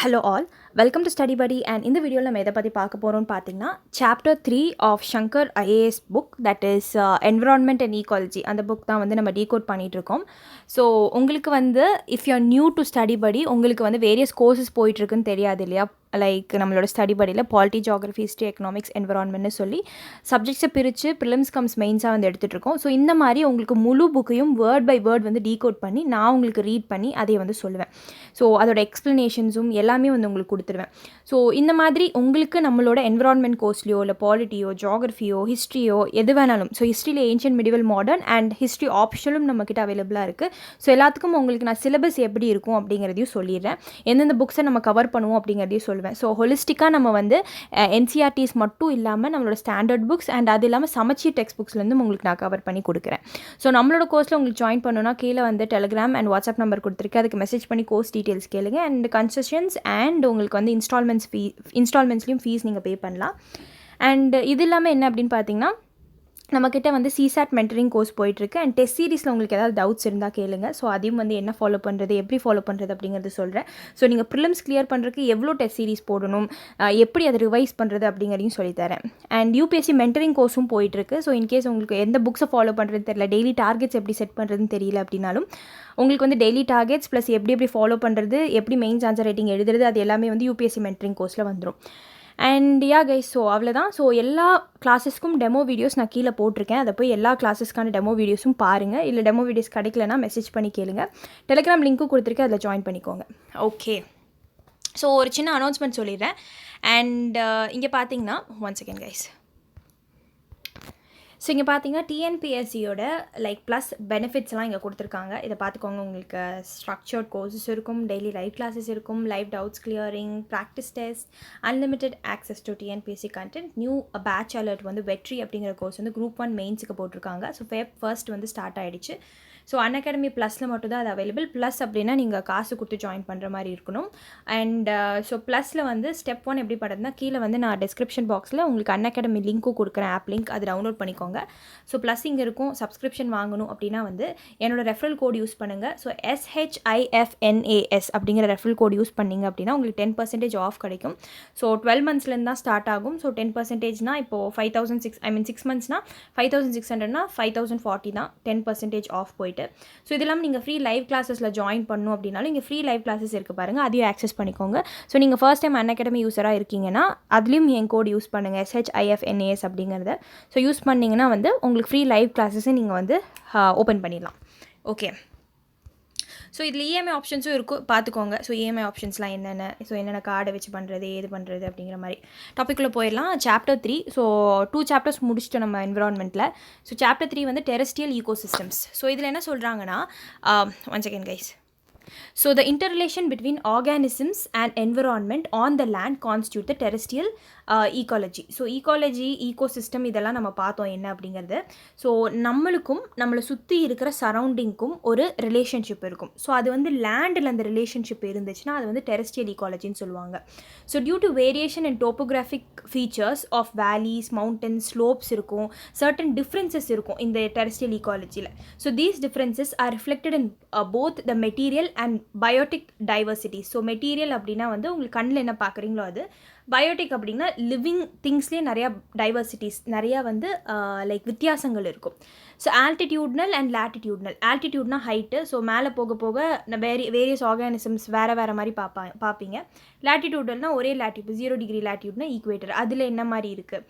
Hello all, welcome to Study Buddy and in the video நம்ம எதை பற்றி பார்க்க போகிறோம்னு பார்த்தீங்கன்னா Chapter 3 of Shankar IAS book that is Environment and Ecology அந்த புக் தான் வந்து நம்ம டீகோட் பண்ணிகிட்ருக்கோம். ஸோ உங்களுக்கு வந்து if you are new to Study Buddy உங்களுக்கு வந்து வேரியஸ் கோர்சஸ் போயிட்டுருக்குன்னு தெரியாது இல்லையா, லைக் நம்மளோட ஸ்டடி படியில் பாலிட்டி, ஜியாகிரஃபி, ஹிஸ்ட்ரி, எக்கனாமிக்ஸ், என்விரான்மெண்ட்னு சொல்லி சப்ஜெக்ட்ஸை பிரித்து ப்ரிலிம்ஸ் கம்ஸ் மெயின்ஸாக வந்து எடுத்துகிட்ருக்கோம். ஸோ இந்த மாதிரி உங்களுக்கு முழு புக்கையும் வேர்ட் பை வேர்ட் வந்து டீகோட் பண்ணி நான் உங்களுக்கு ரீட் பண்ணி அதை வந்து சொல்லுவேன். ஸோ அதோட எக்ஸ்ப்ளனேஷன்ஸும் எல்லாமே வந்து உங்களுக்கு கொடுத்துருவேன். ஸோ இந்த மாதிரி உங்களுக்கு நம்மளோட என்விரான்மெண்ட் கோர்ஸ்லையோ இல்லை பாலிட்டியோ ஜியாகிரஃபியோ ஹிஸ்ட்ரியோ எது வேணாலும், ஸோ ஹிஸ்ட்ரியில் ancient medieval modern and history ஆப்ஷனும் நம்மக்கிட்ட அவைலபிளாக இருக்குது. ஸோ எல்லாத்துக்கும் உங்களுக்கு நான் சிலபஸ் எப்படி இருக்கும் அப்படிங்கிறதையும் சொல்லிடுறேன், எந்தெந்த புக்ஸை நம்ம கவர் பண்ணுவோம் அப்படிங்கிறதையும் சொல்லுவேன். ஸோ ஹொலிஸ்டிக்காக நம்ம வந்து என்சிஆர்டிஸ் மட்டும் இல்லாமல் நம்மளோட ஸ்டாண்டர்ட் புக்ஸ் அண்ட் அது இல்லாமல் சமச்சீர் டெக்ஸ்ட் புக்ஸ்லேருந்து உங்களுக்கு நான் கவர் பண்ணி கொடுக்குறேன். ஸோ நம்மளோட கோர்ஸில் உங்களுக்கு ஜாயின் பண்ணணும்னா கீழே வந்து டெலிகிராம் அண்ட் வாட்ஸ்அப் நம்பர் கொடுத்துருக்கு, அதுக்கு மெசேஜ் பண்ணி கோர்ஸ் டீட்டெயில்ஸ் கேளுங்க. அண்ட் கன்செஷன்ஸ் அண்ட் உங்களுக்கு வந்து இன்ஸ்டால்மெண்ட்ஸ்லையும் ஃபீஸ் நீங்கள் பே பண்ணலாம். அண்ட் இது இல்லாமல் என்ன அப்படின்னு பார்த்தீங்கன்னா, நம்மக்கிட்ட வந்து சிசாட் மென்டரிங் கோர்ஸ் போயிட்டுருக்கு. அண்ட் டெஸ்ட் சீரிஸில் உங்களுக்கு ஏதாவது டவுட்ஸ் இருந்தால் கேளுங்க. ஸோ அதையும் வந்து என்ன ஃபாலோ பண்ணுறது, எப்படி ஃபாலோ பண்ணுறது அப்படிங்கிறது சொல்கிறேன். ஸோ நீங்கள் ப்ரிலிம்ஸ் கிளியர் பண்ணுறதுக்கு எவ்வளோ டெஸ்ட் சீரிஸ் போடணும், எப்படி அதை ரிவைஸ் பண்ணுறது அப்படிங்கிறதையும் சொல்லித்தரேன். அண்ட் யூபிஎஸ்சி மென்டரிங் கோர்ஸும் போயிட்டுருக்கு. ஸோ இன்கேஸ் உங்களுக்கு எந்த புக்ஸை ஃபாலோ பண்ணுறது தெரியல, டெய்லி டார்கெட்ஸ் எப்படி செட் பண்ணுறதுன்னு தெரியல அப்படின்னாலும் உங்களுக்கு வந்து டெய்லி டார்கெட்ஸ் ப்ளஸ் எப்படி ஃபாலோ பண்ணுறது, எப்படி மெயின்ஸ் ஆன்சர் ரைட்டிங் எழுதுறது, அது எல்லாமே வந்து யூபிஎஸ்சி மென்டரிங் கோர்ஸில் வந்துடும். அண்ட் யா கைஸ், ஸோ அவ்வளோதான். ஸோ எல்லா கிளாஸஸ்க்கும் டெமோ வீடியோஸ் நான் கீழே போட்டிருக்கேன், அதை போய் எல்லா கிளாஸஸ்க்கான டெமோ வீடியோஸும் பாருங்கள். இல்லை டெமோ வீடியோஸ் கிடைக்கலனா மெசேஜ் பண்ணி கேளுங்க, டெலிகிராம் லிங்க்கும் கொடுத்துருக்கேன், அதில் ஜாயின் பண்ணிக்கோங்க. ஓகே, ஸோ ஒரு சின்ன அனௌன்ஸ்மெண்ட் சொல்லிடுறேன். அண்ட் இங்கே பார்த்தீங்கன்னா ஒன் செகண்ட் கைஸ். ஸோ இங்கே பார்த்தீங்கன்னா டிஎன்பிஎஸ்சியோட லைக் ப்ளஸ் பெனிஃபிட்ஸ்லாம் இங்கே கொடுத்துருக்காங்க, இதை பார்த்துக்கோங்க. உங்களுக்கு ஸ்ட்ரக்சர்ட் கோர்சஸ் இருக்கும், டெய்லி லைவ் கிளாஸஸ் இருக்கும், live doubts clearing, practice test, unlimited access to TNPSC content, new batch alert வந்து வெற்றி அப்படிங்கிற கோர்ஸ் வந்து குரூப் 1 மெயின்ஸுக்கு போட்டிருக்காங்க. ஸோ Feb 1 வந்து ஸ்டார்ட் ஆகிடுச்சு. ஸோ அன்அகாடமி ப்ளஸில் மட்டும் தான் அது அவைலபிள். ப்ளஸ் அப்படின்னா நீங்கள் காசு கொடுத்து ஜாயின் பண்ணுற மாதிரி இருக்கணும். அண்ட் ஸோ ப்ளஸில் வந்து ஸ்டெப் 1 எப்படி பண்ணுறதுனா, கீழே வந்து நான் டிஸ்கிரிப்ஷன் பாக்ஸில் உங்களுக்கு அன்அகாடமி லிங்க்கும் கொடுக்குறேன், ஆப் லிங்க், அது டவுன்லோட் பண்ணிக்கோங்க. ஸோ ப்ளஸ் இங்கே இருக்கும். சப்ஸ்கிரிப்ஷன் வாங்கணும் அப்படின்னா வந்து என்னோடய ரெஃபரல் கோட் யூஸ் பண்ணுங்கள். ஸோ SHIFNAS அப்படிங்கிற ரெஃபரல் கோட் யூஸ் பண்ணிங்க அப்படின்னா உங்களுக்கு 10% ஆஃப் கிடைக்கும். ஸோ 12 மந்த்ஸ்லேருந்து தான் ஸ்டார்ட் ஆகும். ஸோ 10%னா இப்போது 6 மந்த்ஸ்னால் 5600னா 5040 தான் 10% ஆஃப் போயிட்டு. ஸோ இது இல்லாமல் நீங்கள் ஃப்ரீ லைவ் கிளாஸஸில் ஜாயின் பண்ணணும் அப்படின்னாலும் இங்கே ஃப்ரீ லைவ் கிளாஸஸ் இருக்குது பாருங்கள், அதையும் ஆக்சஸ் பண்ணிக்கோங்க. ஸோ நீங்கள் ஃபர்ஸ்ட் டைம் அன்அகாடமி யூஸராக இருக்கீங்கன்னா அதுலேயும் என் கோட் யூஸ் பண்ணுங்கள், SHIFNAS அப்படிங்கிறத. ஸோ யூஸ் பண்ணிங்கன்னா வந்து உங்களுக்கு ஃப்ரீ லைவ் கிளாஸஸை நீங்கள் வந்து ஓப்பன் பண்ணிடலாம். ஓகே, ஸோ இதில் இஎம்ஐ ஆப்ஷன்ஸும் இருக்கும், பார்த்துக்கோங்க. ஸோ இஎம்ஐ ஆப்ஷன்ஸ்லாம் என்னென்ன, ஸோ என்னென்ன கார்டை வச்சு பண்ணுறது, ஏது பண்ணுறது அப்படிங்கிற மாதிரி டாப்பிக்குள்ளே போயிடலாம். Chapter 3, ஸோ 2 சாப்டர்ஸ் முடிச்சிட்டோம் நம்ம என்விரான்மெண்ட்டில். ஸோ Chapter 3 வந்து டெரஸ்ட்ரியல் ஈகோசிஸ்டம்ஸ். ஸோ இதில் என்ன சொல்கிறாங்கன்னா, one second guys. So the interrelation between organisms and environment on the land constitute the terrestrial ecology. So ecology, ecosystem இதெல்லாம் நம்ம பார்த்தோம் என்ன அப்படிங்கிறது. ஸோ நம்மளை சுற்றி இருக்கிற சரௌண்டிங்க்கும் ஒரு ரிலேஷன்ஷிப் இருக்கும். ஸோ அது வந்து லேண்டில் அந்த ரிலேஷன்ஷிப் இருந்துச்சுன்னா அது வந்து டெரஸ்ட்ரியல் ஈகாலஜின்னு சொல்லுவாங்க. So due to variation and topographic features of valleys, mountains, slopes இருக்கும், சர்டன் டிஃப்ரென்சஸ் இருக்கும் இந்த டெரஸ்ட்ரியல் ஈகாலஜியில். So these differences are reflected in both the material and biotic diversity. So material அப்படின்னா வந்து உங்களுக்கு கண்ணில் என்ன பார்க்குறீங்களோ அது, பயோட்டிக் அப்படின்னா லிவிங் திங்ஸ்லேயே நிறையா டைவர்சிட்டிஸ், நிறையா வந்து லைக் வித்தியாசங்கள் இருக்கும். So altitudinal and latitudinal. ஆல்டிடியூட்னா ஹைட்டு, ஸோ மேலே போக போக வேரியஸ் ஆர்கானிசம்ஸ் வேறு மாதிரி பார்ப்பீங்க. லேட்டிடியூடல்னால் ஒரே லேட்டிடியூட் 0 டிகிரி லேட்டிடியூட்னா ஈக்குவேட்டர், அதில் என்ன மாதிரி இருக்குது.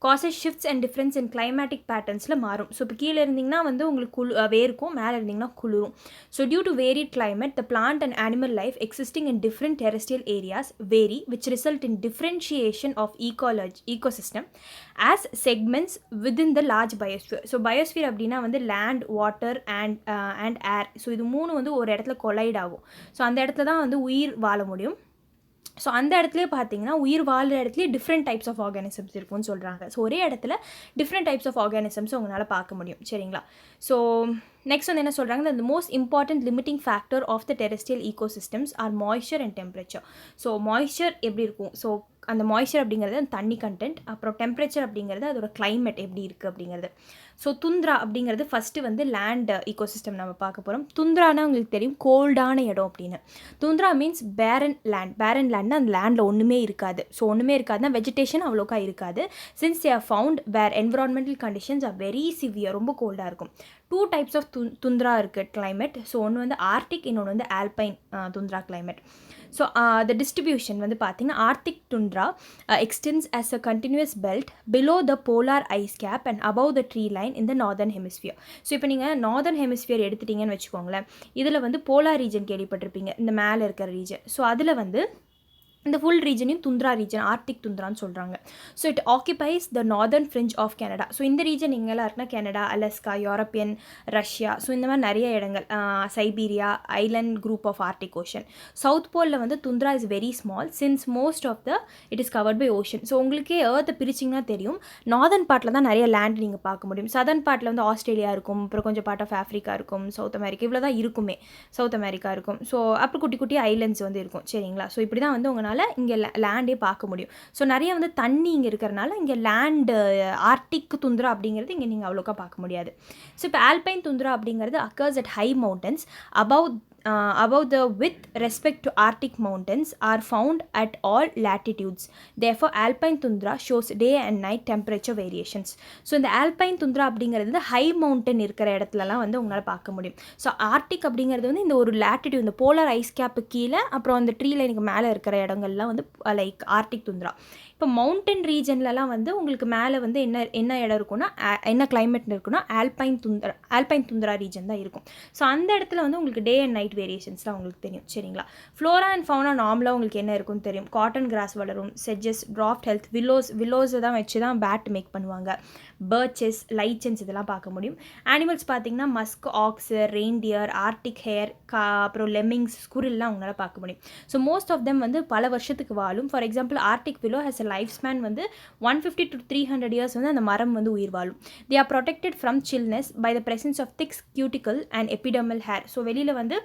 Causes shifts and difference in climatic பேட்டர்ன்ஸில் மாறும். ஸோ இப்போ கீழே இருந்திங்கன்னா வந்து உங்களுக்கு வேர்க்கும், மேலே இருந்திங்கன்னா குளிரும். So due to varied climate the plant and animal life existing in different terrestrial areas vary which result in differentiation of ecosystem as segments within the large biosphere. So biosphere அப்படின்னா வந்து land, water and air. So இது மூணு வந்து ஒரு இடத்துல collide ஆகும். So அந்த இடத்துல தான் வந்து உயிர் வாழ முடியும். ஸோ அந்த இடத்துலேயே பார்த்தீங்கன்னா உயிர் வாழ்கிற இடத்துலேயே டிஃப்ரெண்ட் டைப்ஸ் ஆஃப் ஆர்கானிசம்ஸ் இருக்கும்னு சொல்கிறாங்க. ஸோ ஒரே இடத்துல டிஃப்ரெண்ட் டைப்ஸ் ஆஃப் ஆர்கானிசம்ஸ் உங்களால் பார்க்க முடியும், சரிங்களா. ஸோ நெக்ஸ்ட் வந்து என்ன சொல்கிறாங்க, the most important limiting factor of the terrestrial ecosystems are moisture and temperature. So moisture எப்படி இருக்கும், ஸோ அந்த மாய்ஸ்சர் அப்படிங்கிறது அந்த தண்ணி கண்டென்ட், அப்புறம் டெம்பரேச்சர் அப்படிங்கிறது அதோட கிளைமேட் எப்படி இருக்குது அப்படிங்கிறது. ஸோ துந்த்ரா அப்படிங்கிறது ஃபஸ்ட்டு வந்து லேண்ட் ஈகோசிஸ்டம் நம்ம பார்க்க போகிறோம். துந்த்ரானா உங்களுக்கு தெரியும் கோல்டான இடம் அப்படின்னு. துந்த்ரா மீன்ஸ் பேரன் லேண்ட்னா அந்த லேண்டில் ஒன்றுமே இருக்காது. ஸோ ஒன்றுமே இருக்காதுன்னா வெஜிடேஷன் அவ்வளோக்கா இருக்காது. Since they are found where environmental conditions are very severe, ரொம்ப கோல்டாக இருக்கும். 2 டைப்ஸ் ஆஃப் துந்த்ரா இருக்குது கிளைமேட். ஸோ ஒன்று வந்து ஆர்டிக், இன்னொன்று வந்து alpine tundra climate. So the distribution வந்து பார்த்திங்கன்னா Arctic tundra extends as a continuous belt below the polar ice cap and above the tree line in the northern hemisphere. So இப்போ நீங்கள் northern hemisphere எடுத்துட்டிங்கன்னு வச்சுக்கோங்களேன், இதில் வந்து polar region கேள்விப்பட்டிருப்பீங்க, இந்த மேலே இருக்கிற ரீஜன். ஸோ அதில் வந்து இந்த ஃபுல் ரீஜனையும் துந்த்ரா ரீஜன், ஆர்டிக் துந்த்ரான்னு சொல்கிறாங்க. So it occupies the northern fringe of Canada. So இந்த ரீஜன் எங்கெல்லாம் இருக்குன்னா Canada, Alaska, European, Russia, so இந்த மாதிரி நிறைய இடங்கள், Siberia, island group of Arctic Ocean. South போலில் வந்து tundra is very small since most of the it is covered by ocean. So உங்களுக்கே ஏர்த்தை பிரிச்சிங்கன்னா தெரியும், நார்தர்ன் பார்ட்டில் தான் நிறைய லேண்ட் நீங்கள் பார்க்க முடியும். சதர்ன் பார்ட்டில் வந்து ஆஸ்திரேலியா இருக்கும், அப்புறம் கொஞ்சம் பார்ட் ஆஃப் ஆஃப்ரிக்கா இருக்கும், சவுத் அமெரிக்கா, இவ்வளோ தான் இருக்குமே, சவுத் அமெரிக்கா இருக்கும். ஸோ அப்புறம் குட்டி குட்டி ஐலண்ட்ஸ் வந்து இருக்கும். சரிங்களா? ஸோ இப்படி தான் வந்து உங்களால் இங்கே லேண்டே பார்க்க முடியும். ஸோ நிறைய வந்து தண்ணி இங்கே இருக்கிறனால இங்கே லேண்டு ஆர்டிக் துந்த்ரா அப்படிங்கிறது இங்கே நீங்கள் அவ்வளோக்கா பார்க்க முடியாது. ஸோ இப்போ ஆல்பைன் துந்த்ரா அப்படிங்கிறது occurs at high mountains above the with respect to Arctic mountains are found at all latitudes. Therefore, alpine tundra shows day and night temperature variations. So, இந்த alpine tundra அப்படிங்கிறது வந்து ஹை மவுண்டன் இருக்கிற இடத்துலலாம் வந்து உங்களால் பார்க்க முடியும். ஸோ ஆர்டிக் அப்படிங்கிறது வந்து இந்த ஒரு லேட்டிடியூட், இந்த போலார் ஐஸ் கேப்பு கீழே, அப்புறம் அந்த ட்ரீ லைனுக்கு மேலே இருக்கிற இடங்கள்லாம் வந்து லைக் ஆர்டிக் துந்த்ரா. இப்போ மவுண்டன் ரீஜன்லலாம் வந்து உங்களுக்கு மேலே வந்து என்ன இடம் இருக்குன்னா, என்ன கிளைமேட் இருக்குன்னா ஆல்பைன் துந்த்ரா ரீஜன் தான் இருக்கும். ஸோ அந்த இடத்துல வந்து உங்களுக்கு டே அண்ட் நைட் வேரியேஷன்ஸ்லாம் உங்களுக்கு தெரியும். சரிங்களா? ஃப்ளோரா அண்ட் ஃபவுனா நார்மலாக உங்களுக்கு என்ன இருக்குன்னு தெரியும். காட்டன் கிராஸ் வளரும், செட்ஜஸ், ட்ராஃப்ட் ஹெல்த், வில்லோஸை தான் வச்சு தான் பேட் மேக் பண்ணுவாங்க, பர்ச்சஸ், லைச்சன்ஸ் இதெல்லாம் பார்க்க முடியும். அனிமல்ஸ் பார்த்தீங்கன்னா Musk, aux, reindeer, Arctic hair, அப்புறம் லெம்மிங்ஸ், ஸ்குரில்லாம் அவங்களால பார்க்க முடியும். ஸோ மோஸ்ட் ஆஃப் தெம் வந்து பல வருஷத்துக்கு வாழும். For example Arctic willow has a life span வந்து 150 to 300 இயர்ஸ் வந்து அந்த மரம் வந்து உயிர் வாழும். They are protected from chillness by the presence of thick cuticle and epidermal hair. So வெளியில் வந்து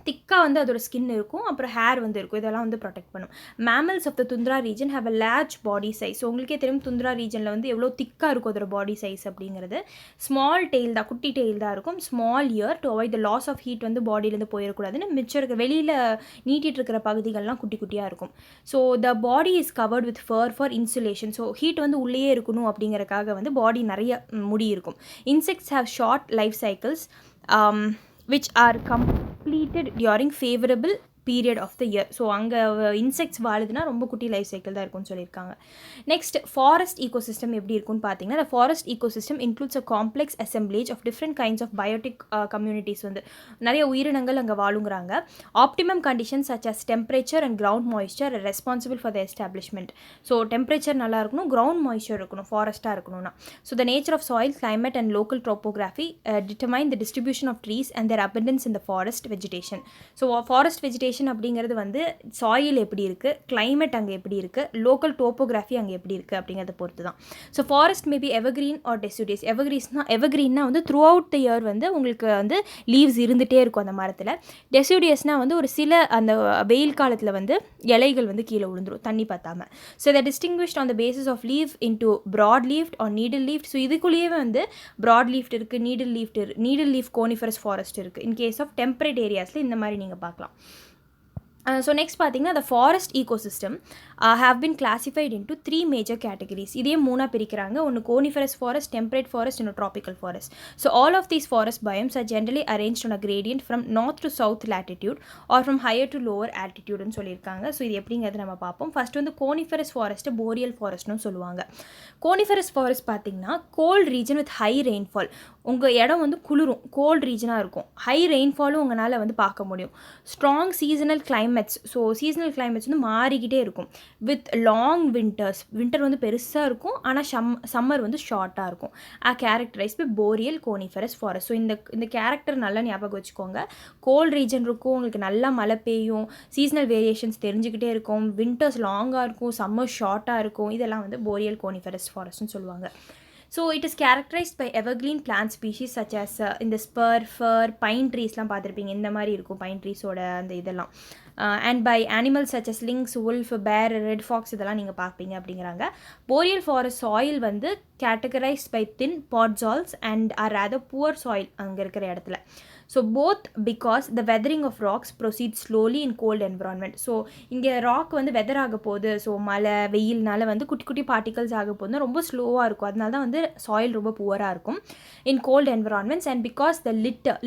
திக்காக வந்து அதோட ஸ்கின் இருக்கும், அப்புறம் ஹேர் வந்து இருக்கும், இதெல்லாம் வந்து ப்ரொடெக்ட் பண்ணும். Mammals of the tundra region have a large body size. So உங்களுக்கே தெரியும் துந்த்ரா ரீஜனில் வந்து எவ்வளோ திக்காக இருக்கும் அதோட பாடி சைஸ் அப்படிங்கிறது. ஸ்மால் டெயில் தான், குட்டி டெயில் தான் இருக்கும். Small ear to avoid the loss of heat வந்து பாடியிலேருந்து போயிடக்கூடாதுன்னு மிச்சம் இருக்க வெளியில் நீட்டிகிட்டு இருக்கிற பகுதிகள்லாம் குட்டி குட்டியாக இருக்கும். So the body is covered with fur for insulation. So heat வந்து உள்ளேயே இருக்கணும் அப்படிங்கிறக்காக வந்து பாடி நிறைய முடி இருக்கும். Insects have short life cycles which are completed during favorable period of the year. So அங்கே இன்செக்ட்ஸ் வாழுதுன்னா ரொம்ப குட்டி லைஃப் சைக்கிள் தான் இருக்கும்னு சொல்லியிருக்காங்க. நெக்ஸ்ட் ஃபாரஸ்ட் ஈகோசிஸ்டம் எப்படி இருக்குன்னு பார்த்தீங்கன்னா, the forest ecosystem includes a complex assemblage of different kinds of biotic communities. வந்து நிறைய உயிரினங்கள் அங்கே வாழுங்கிறாங்க. Optimum conditions such as temperature and ground moisture responsible for the establishment. So temperature நல்லா இருக்கணும், கிரவுண்ட் மாய்ஸ்சர் இருக்கணும், ஃபாரஸ்ட்டாக இருக்கணும்னா. So the nature of soil, climate and local topography determine the distribution of trees and their abundance in the forest vegetation. So forest vegetation அப்படிங்கிறது வந்து soil எப்படி இருக்குது, climate அங்கே எப்படி இருக்குது, லோக்கல் டோப்போகிராஃபி அங்கே எப்படி இருக்குது அப்படிங்கிறத பொறுத்து தான். So forest maybe evergreen or deciduous. எவர்கிரீன்னா வந்து த்ரூ அவுட் த இயர் வந்து உங்களுக்கு வந்து லீவ்ஸ் இருந்துகிட்டே இருக்கும் அந்த மரத்தில். டெசிடியஸ்னால் வந்து ஒரு சில அந்த வெயில் காலத்தில் வந்து இலைகள் வந்து கீழே விழுந்துடும் தண்ணி பார்த்தாம. ஸோ இதை distinguished on the basis of leave into broad leafed or needle leafed. So இதுக்குள்ளேயே வந்து ப்ராட் லீஃப்ட் இருக்குது, நீடில் லீஃப் கோனிஃபரஸ் ஃபாரஸ்ட் இருக்குது. இன் கேஸ் ஆஃப் டெம்பரேட் ஏரியாஸில் இந்த மாதிரி நீங்கள் பார்க்கலாம். ஸோ நெக்ஸ்ட் பார்த்தீங்கன்னா the forest ecosystem have been classified into 3 major categories. இதே மூணாக பிரிக்கிறாங்க. ஒன்று கோனிஃபரஸ் ஃபாரஸ்ட், டெம்பரேட் ஃபாரஸ்ட், இன்னும் tropical forest. So all of these forest biomes are generally arranged on a gradient from north to south latitude or from higher to lower ஆல்டிடியூட்னு சொல்லியிருக்காங்க. So இது எப்படிங்கிறது நம்ம பார்ப்போம். ஃபர்ஸ்ட் வந்து கோனிஃபரஸ் ஃபாரஸ்ட்டு போரியல் ஃபாரஸ்ட்னு சொல்லுவாங்க. கோனிஃபரஸ் ஃபாரஸ்ட் பார்த்தீங்கன்னா cold region with high rainfall. உங்கள் இடம் வந்து குளிரும், கோல்ட் ரீஜனாக இருக்கும், ஹை ரெயின்ஃபாலும் உங்களால் வந்து பார்க்க முடியும். Strong seasonal climates. So seasonal climates வந்து மாறிக்கிட்டே இருக்கும். With long winters. வின்டர் வந்து பெருசாக இருக்கும், ஆனால் சம்மர் வந்து ஷார்ட்டாக இருக்கும். Characterize by boreal coniferous forest. So இந்த கேரக்டர் நல்லா ஞாபகம் வச்சுக்கோங்க. கோல்ட் ரீஜன் இருக்கும், உங்களுக்கு நல்லா மழை பெய்யும், சீசனல் வேரியேஷன்ஸ் தெரிஞ்சுக்கிட்டே இருக்கும், வின்டர்ஸ் லாங்காக இருக்கும், சம்மர் ஷார்ட்டாக இருக்கும். இதெல்லாம் வந்து போரியல் கோனிஃபரஸ் ஃபாரஸ்ட்னு சொல்லுவாங்க. So it is characterized by evergreen plant species such as இந்த spur, fir, pine treesலாம் பார்த்துருப்பீங்க. இந்த மாதிரி இருக்கும் பைன் ட்ரீஸோட அந்த இதெல்லாம். And by animals such as lynx, wolf, bear, red fox இதெல்லாம் நீங்கள் பார்ப்பீங்க அப்படிங்கிறாங்க. போரியல் ஃபாரஸ்ட் சாயில் வந்து categorized by thin podzols and are rather poor soil அங்கே இருக்கிற இடத்துல. So both because the weathering of rocks proceed slowly in cold environment. So இங்கே rock வந்து வெதர் ஆக போகுது, ஸோ மழை வெயில்னால வந்து குட்டி குட்டி பார்ட்டிகல்ஸ் ஆக போகுதுன்னா ரொம்ப ஸ்லோவாக இருக்கும். அதனால தான் வந்து சாயில் ரொம்ப புவராக இருக்கும் in cold environments. And because the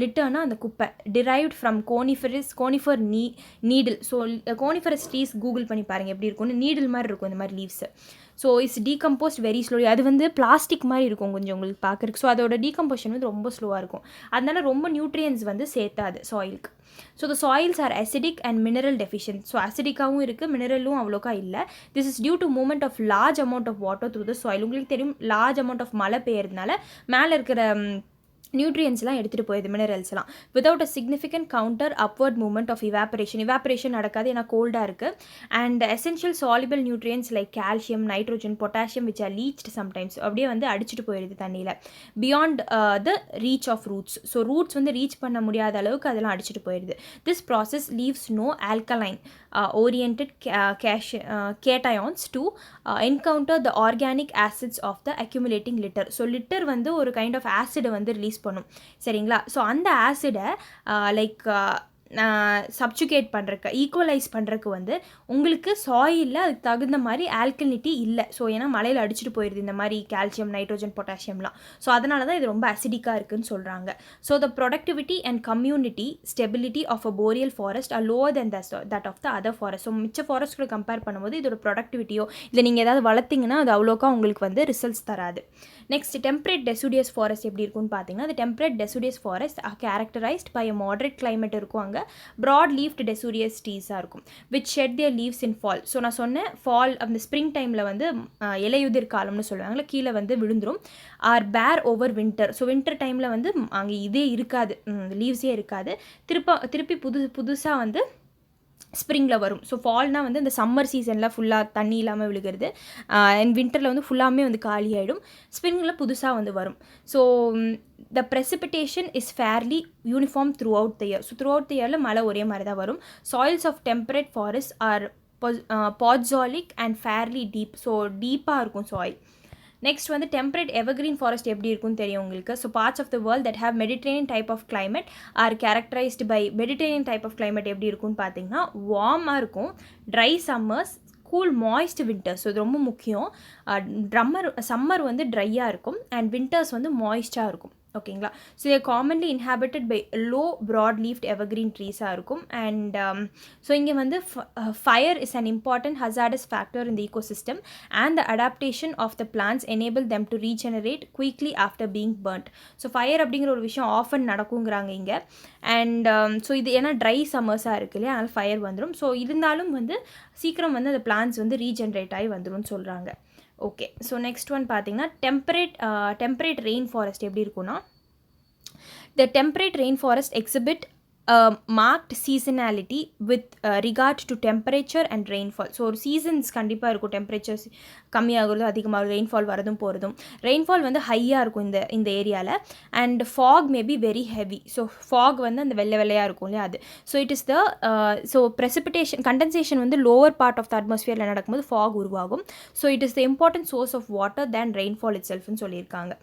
லிட்டர்னா அந்த குப்பை derived from conifer needle. So coniferous trees Google பண்ணி பாருங்கள் எப்படி இருக்கும்னு. நீடில் மாதிரி இருக்கும் இந்த மாதிரி leaves. So it's decomposed very slowly. அது வந்து பிளாஸ்டிக் மாதிரி இருக்கும் கொஞ்சம் உங்களுக்கு பார்க்குறதுக்கு. ஸோ அதோட டீகம்போஷன் வந்து ரொம்ப ஸ்லோவாக இருக்கும். அதனால ரொம்ப நியூட்ரியன்ஸ் வந்து சேர்த்தாது சாயிலுக்கு. So the soils are acidic and mineral deficient. So அசிடிக்காகவும் இருக்குது, மினரலும் அவ்வளோக்கா இல்லை. This is due to movement of large amount of water through the soil. உங்களுக்கு தெரியும் லார்ஜ் அமௌண்ட் ஆஃப் மழை பெய்யறதுனால மேலே இருக்கிற நியூட்ரியன்ஸ்லாம் எடுத்துகிட்டு போயிடுது, மினரல்ஸ்லாம். Without a significant counter upward movement of evaporation நடக்காது, ஏன்னா கோல்டாக இருக்குது. And essential soluble nutrients like calcium, nitrogen, potassium which are leached sometimes அப்படியே வந்து அடிச்சுட்டு போயிடுது தண்ணியில் beyond the reach of roots. So roots வந்து ரீச் பண்ண முடியாத அளவுக்கு அதெல்லாம் அடிச்சுட்டு போயிடுது. This process leaves no alkaline oriented cations to encounter the organic acids of the accumulating litter. So litre வந்து ஒரு கைண்ட் ஆஃப் ஆசிடை வந்து ரிலீஸ் பண்ணும், சரிங்களா? ஸோ அந்த ஆசிடை லைக் சப்ஜுகேட் பண்ணுறக்கு, ஈக்குவலைஸ் பண்ணுறக்கு வந்து உங்களுக்கு சாயிலில் அதுக்கு தகுந்த மாதிரி ஆல்கலினிட்டி இல்லை. ஸோ ஏன்னா மலையில் அடிச்சுட்டு போயிடுது இந்த மாதிரி கால்சியம், நைட்ரோஜன், பொட்டாசியம்லாம். ஸோ அதனால தான் இது ரொம்ப அசிடிக்காக இருக்குதுன்னு சொல்கிறாங்க. So the productivity and community stability of a boreal forest are lower than that of the other forest. So மிச்ச ஃபாரஸ்ட் கூட கம்பேர் பண்ணும்போது இதோட ப்ரொடக்டிவிட்டியோ இல்லை நீங்கள் ஏதாவது வளர்த்திங்கன்னா அது அவ்வளோக்கா உங்களுக்கு வந்து ரிசல்ட்ஸ் தராது. நெக்ஸ்ட் டெம்பரேட் டெசிடியஸ் ஃபாரஸ்ட் எப்படி இருக்குன்னு பார்த்தீங்கன்னா, அந்த temperate deciduous forest are characterized by a moderate climate இருக்கும். அங்கே ப்ராட் லீஃப்ட் டெசிடியஸ் ட்ரீஸாக இருக்கும் which shed their leaves in fall. So நான் சொன்னேன் ஃபால் அந்த ஸ்ப்ரிங் டைமில் வந்து இலையுதிர் காலம்னு சொல்லுவாங்கள்ல, கீழே வந்து விழுந்துடும். ஆர் பேர் ஓவர் வின்டர். ஸோ வின்டர் டைமில் வந்து அங்கே இதே இருக்காது, லீவ்ஸே இருக்காது. திருப்பி புதுசாக வந்து ஸ்ப்ரிங்கில் வரும். ஸோ ஃபால்னால் வந்து இந்த சம்மர் சீசனில் ஃபுல்லாக தண்ணி இல்லாமல் விழுகிறது, அண்ட் வின்டரில் வந்து ஃபுல்லாமே வந்து காலி ஆகிடும், ஸ்ப்ரிங்கில் புதுசாக வந்து வரும். So the precipitation is fairly uniform throughout the year. So throughout the இயரில் மழை ஒரே மாதிரி தான் வரும். Soils of temperate forest are podzolic and fairly deep. So டீப்பாக இருக்கும் சாயில். நெக்ஸ்ட் வந்து டெம்பரேட் எவர்கிரீன் ஃபாரஸ்ட் எப்படி இருக்குன்னு தெரியும் உங்களுக்கு. So parts of the world that have Mediterranean type of climate are characterized by Mediterranean type of climate எப்படி இருக்குன்னு பார்த்தீங்கன்னா, வார்மாக இருக்கும், try summers, cool moist winters. So இது ரொம்ப முக்கியம். சம்மர் வந்து ட்ரையாக இருக்கும் அண்ட் வின்டர்ஸ் வந்து மாய்ஸ்டாக இருக்கும், ஓகேங்களா? ஸோ இது commonly inhabited by low broad leafed evergreen ட்ரீஸாக இருக்கும். அண்ட் ஸோ இங்கே வந்து fire is an important hazardous factor in the ecosystem and the adaptation of the plants enable them to regenerate quickly after being burnt. So fire அப்படிங்கிற ஒரு விஷயம் often நடக்குங்கிறாங்க இங்கே. And so இது ஏன்னா ட்ரை சம்மர்ஸாக இருக்கு இல்லையா, அதனால் ஃபயர் வந்துடும். ஸோ இருந்தாலும் வந்து சீக்கிரம் வந்து அந்த பிளான்ஸ் வந்து ரீஜென்ரேட் ஆகி வந்துடும்னு சொல்கிறாங்க. ஓகே, ஸோ நெக்ஸ்ட் ஒன் பார்த்தீங்கன்னா டெம்பரேட் ரெயின் ஃபாரஸ்ட் எப்படி இருக்குன்னா, the temperate rain forest exhibit marked seasonality with regard to temperature and rainfall. So ஒரு சீசன்ஸ் கண்டிப்பாக இருக்கும், டெம்பரேச்சர்ஸ் கம்மியாகிறது அதிகமாக ரெயின்ஃபால் வரதும் போகிறதும். ரெயின்ஃபால் வந்து ஹையாக இருக்கும் இந்த ஏரியாவில். And fog may be very heavy. So fog வந்து அந்த வெள்ளையாக இருக்கும் இல்லையா அது. So it is the so precipitation condensation வந்து லோவர் பார்ட் ஆஃப் த அட்மாஸ்பியரில் நடக்கும்போது ஃபாக் உருவாகும். So it is the important source of water than rainfall it செல்ஃப்னு சொல்லியிருக்காங்க.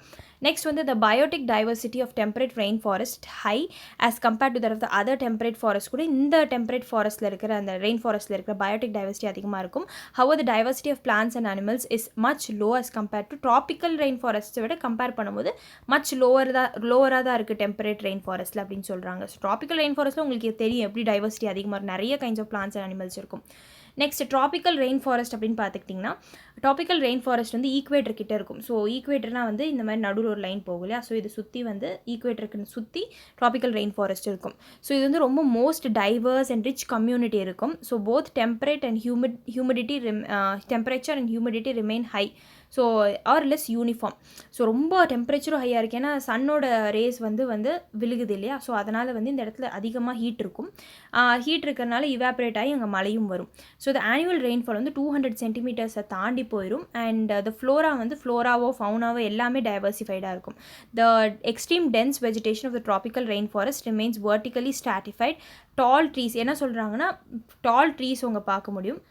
நெக்ஸ்ட் வந்து the biotic diversity of temperate rain forest high as compared to that of the other temperate forest. கூட இந்த temperate ஃபாரஸ்ட்டில் இருக்கிற அந்த rain ஃபாரஸ்ட்டில் இருக்கிற biotic diversity அதிகமாக இருக்கும். However the diversity of plants and animals is much low as compared to tropical rain ஃபாரஸ்ட்டை விட compare பண்ணும்போது மச் லோவராக தான் இருக்குது டெம்பரேட் ரெயின் ஃபாரஸ்ட்டில் அப்படின்னு சொல்கிறாங்க. ஸோ ட்ராபிக்கல் ரெயின் ஃபாரஸ்ட்டில் உங்களுக்கு தெரியும் எப்படி டைவர்சிட்டி அதிகமாக இருக்கும், நிறைய kinds of plants and animals இருக்கும். நெக்ஸ்ட் ட்ராபிக்கல் ரெயின் ஃபாரஸ்ட் அப்படின்னு பார்த்துக்கிட்டிங்கன்னா, ட்ராபிக்கல் ரெயின் ஃபாரஸ்ட் வந்து ஈக்குவேட்டர் கிட்டே இருக்கும். ஸோ ஈக்குவேட்டர்னால் வந்து இந்த மாதிரி நடுவில் ஒரு லைன் போகும் இல்லையா, ஸோ இது சுற்றி வந்து ஈக்குவேட்டருக்கு சுற்றி ட்ராபிக்கல் ரெயின் ஃபாரஸ்ட் இருக்கும். ஸோ இது வந்து ரொம்ப most diverse and rich community இருக்கும். So both temperate and temperature and humidity remain high. So or less uniform. So ரொம்ப டெம்பரேச்சரும் ஹையாக இருக்குது, ஏன்னா சன்னோட ரேஸ் வந்து விழுகுது இல்லையா, ஸோ அதனால் வந்து இந்த இடத்துல அதிகமாக ஹீட் இருக்கும். ஹீட் இருக்கிறனால இவாப்ரேட் ஆகி அங்கே மழையும் வரும். ஸோ த ஆனுவல் ரெயின்ஃபால் வந்து 200 சென்டிமீட்டர்ஸை தாண்டி போயிடும். அண்ட் த ஃப்ளோராவோ ஃபவுனாவோ எல்லாமே டைவர்சிஃபைடாக இருக்கும். The extreme dense vegetation of the tropical rain forest remains vertically stratified. Tall trees என்ன சொல்கிறாங்கன்னா, டால் ட்ரீஸ் உங்க பார்க்க முடியும்,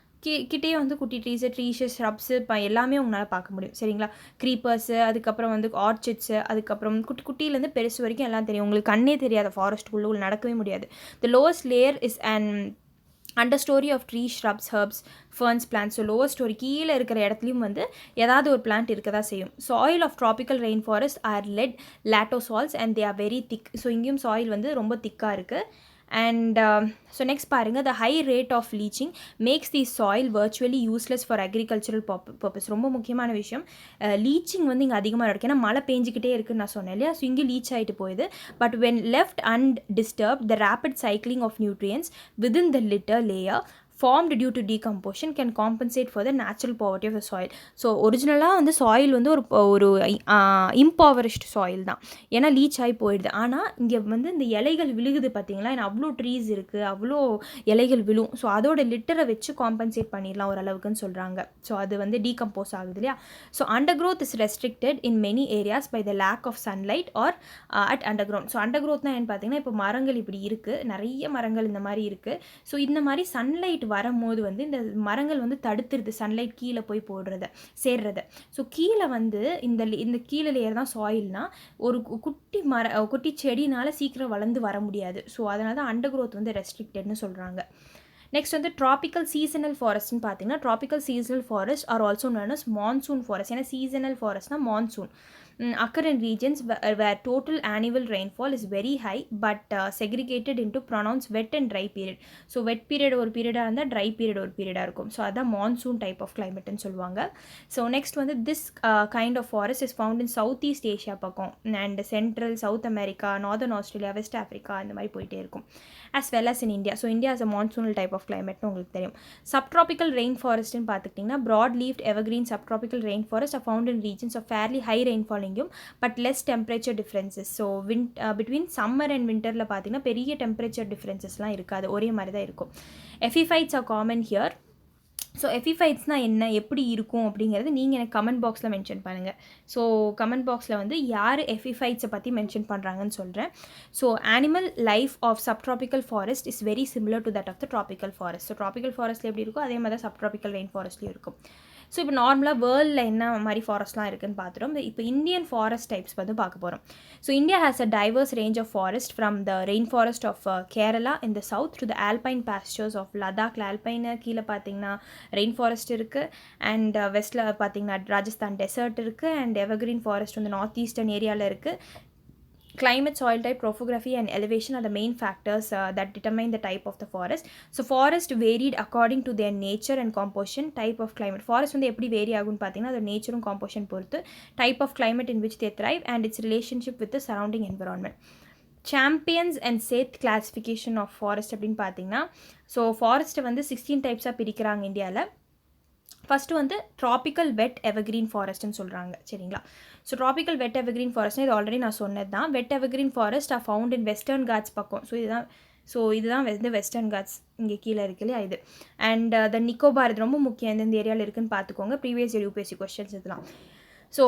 கிட்டே வந்து குட்டி ட்ரீஸு ஷ்ரப்ஸு எல்லாமே உங்களால் பார்க்க முடியும். சரிங்களா, க்ரீப்பர்ஸு, அதுக்கப்புறம் வந்து ஆர்ச்சிட்ஸு, அதுக்கப்புறம் குட்டியிலேருந்து பெருசு வரைக்கும் எல்லாம் தெரியும். உங்களுக்கு கண்ணே தெரியாத ஃபாரஸ்ட்டுக்குள்ளே நடக்கவே முடியாது. The lowest layer is and understory of tree, shrubs, herbs, ferns, plants. So lower story கீழே இருக்கிற இடத்துலையும் வந்து ஏதாவது ஒரு பிளான்ட் இருக்க தான் செய்யும். Soil of tropical rain forest are red latosols and they are very thick. So இங்கேயும் சாயில் வந்து ரொம்ப திக்காக இருக்குது. And so next பாருங்கள், the high rate of leaching makes the soil virtually useless for agricultural purpose. ரொம்ப முக்கியமான விஷயம், leaching வந்து இங்கே அதிகமாக இருக்குது. ஏன்னா மழை பெஞ்சிக்கிட்டே இருக்குன்னு நான் சொன்னேன் இல்லையா, ஸோ இங்கே லீச் ஆகிட்டு போயிடுது. But when left undisturbed, the rapid cycling of nutrients within the litter layer formed due to decomposition can compensate for the natural poverty of the soil. So ஒரிஜினலாக வந்து சாயில் வந்து ஒரு இம்பவரிஷ்டு சாயில் தான், ஏன்னா leech ஆகி போயிடுது. ஆனால் இங்கே வந்து இந்த இலைகள் விழுகுது பார்த்தீங்களா, ஏன்னா அவ்வளோ ட்ரீஸ் இருக்குது, அவ்வளோ இலைகள் விழும். ஸோ அதோட லிட்டரை வச்சு காம்பன்சேட் பண்ணிடலாம் ஓரளவுக்குன்னு சொல்கிறாங்க. ஸோ அது வந்து டீகம்போஸ் ஆகுது இல்லையா. So undergrowth is restricted in many areas by the lack of sunlight or at underground. So அண்டர் க்ரோத்னா என்னன்னு பார்த்தீங்கன்னா, இப்போ மரங்கள் இப்படி இருக்குது, நிறைய மரங்கள் இந்த மாதிரி இருக்குது. ஸோ இந்த மாதிரி சன்லைட் வரும்போது வந்து இந்த மரங்கள் வந்து தடுத்துருது சன்லைட் கீழே போய் சேர்றத. ஸோ கீழே வந்து இந்த கீழே லேயர் தான் சாயில்னா, ஒரு குட்டி செடினால சீக்கிரம் வளர்ந்து வர முடியாது. ஸோ அதனால தான் அண்டர் க்ரோத் வந்து ரெஸ்ட்ரிக்டட்னு சொல்கிறாங்க. நெக்ஸ்ட் வந்து ட்ராபிக்கல் சீசனல் ஃபாரஸ்ட்னு பார்த்தீங்கன்னா, tropical seasonal forest are also known as monsoon forest. ஏன்னா சீசனல் ஃபாரஸ்ட்னா monsoon. Occur in regions where total annual rainfall is very high but segregated into pronounced wet and dry period. So wet period ஒரு பீரியடாக இருந்தால் try period ஒரு பீரியடாக இருக்கும். So அதான் monsoon type of கிளைமேட்னு சொல்லுவாங்க. So next வந்து this kind of forest is found in South East Asia பக்கம் and Central South America, northern Australia, West Africa இந்த மாதிரி போயிட்டே இருக்கும். as well as in India. So India is a monsoonal type of climate உங்களுக்கு தெரியும். Subtropical rainforestன்னு பார்த்துக்கிட்டிங்கன்னா, broad leaved evergreen subtropical rainforest are found in regions of fairly high rainfall but less temperature differences. So between summer and winterல பார்த்தீங்கன்னா பெரிய temperature differencesலாம் இருக்காது, ஒரே மாதிரி தான் இருக்கும். Epiphytes are common here. So எஃபிஃபைட்ஸ்னால் என்ன, எப்படி இருக்கும் அப்படிங்கிறது நீங்கள் எனக்கு கமெண்ட் பாக்ஸில் மென்ஷன் பண்ணுங்கள். ஸோ கமெண்ட் பாக்ஸில் வந்து யார் எஃபிஃபைட்ஸை பற்றி மென்ஷன் பண்ணுறாங்கன்னு சொல்கிறேன். So animal life of subtropical forest is very similar to that of the tropical forest. So tropical ஃபாரஸ்ட்டில் எப்படி இருக்கோ அதே மாதிரி தான் சப்ட்ராபிக்கல் ரெயின் ஃபாரஸ்ட்லேயும் இருக்கும். ஸோ இப்போ நார்மலாக வேர்ல்டில் என்ன மாதிரி ஃபாரஸ்ட்லாம் இருக்குதுன்னு பார்த்துட்டோம். இப்போ இந்தியன் ஃபாரஸ்ட் டைப்ஸ் வந்து பார்க்க போகிறோம். So India has a diverse range of forest from the rain forest of Kerala in the south to the alpine pastures of லடாக்ல ஆல்பைனு கீழே பார்த்தீங்கன்னா ரெயின் ஃபாரஸ்ட் இருக்குது. அண்ட் வெஸ்ட்டில் பார்த்தீங்கன்னா ராஜஸ்தான் டெசர்ட் இருக்குது. அண்ட் எவர்கிரீன் ஃபாரஸ்ட் வந்து நார்த் ஈஸ்டர்ன் ஏரியாவில் இருக்குது. Climate, soil type, topography and elevation are the main factors that determine the type of the forest. So forest varied according to their nature and composition. Type of climate, forest வந்து எப்படி vary ஆகும்னு பார்த்தீங்கன்னா அதோட நேச்சரும் composition பொறுத்து. Type of climate in which they thrive and its relationship with the surrounding environment. Champions and Seth classification of forest அப்படின்னு பார்த்தீங்கன்னா, so ஃபாரஸ்ட்டை வந்து 16 டைப்ஸாக பிரிக்கிறாங்க இந்தியாவில். ஃபஸ்ட்டு வந்து ட்ராபிக்கல் வெட் எவர்கிரீன் ஃபாரஸ்ட்னு சொல்கிறாங்க. சரிங்களா, ஸோ ட்ராபிக்கல் வெட் எவர்கிரீன் ஃபாரஸ்ட்னு இது ஆல்ரெடி நான் சொன்னது தான். Wet evergreen forest are found in Western Ghats பக்கம். ஸோ இதுதான் வந்து வெஸ்டர்ன் காட்ஸ் இங்கே கீழே இருக்கு இல்லையா இது. அண்ட் த நிக்கோபார், இது ரொம்ப முக்கியம், எந்தெந்த ஏரியாவில் இருக்குதுன்னு பார்த்துக்கோங்க. ப்ரீவியஸ் இயர் UPSC கொஸ்டின்ஸ் இதெல்லாம். So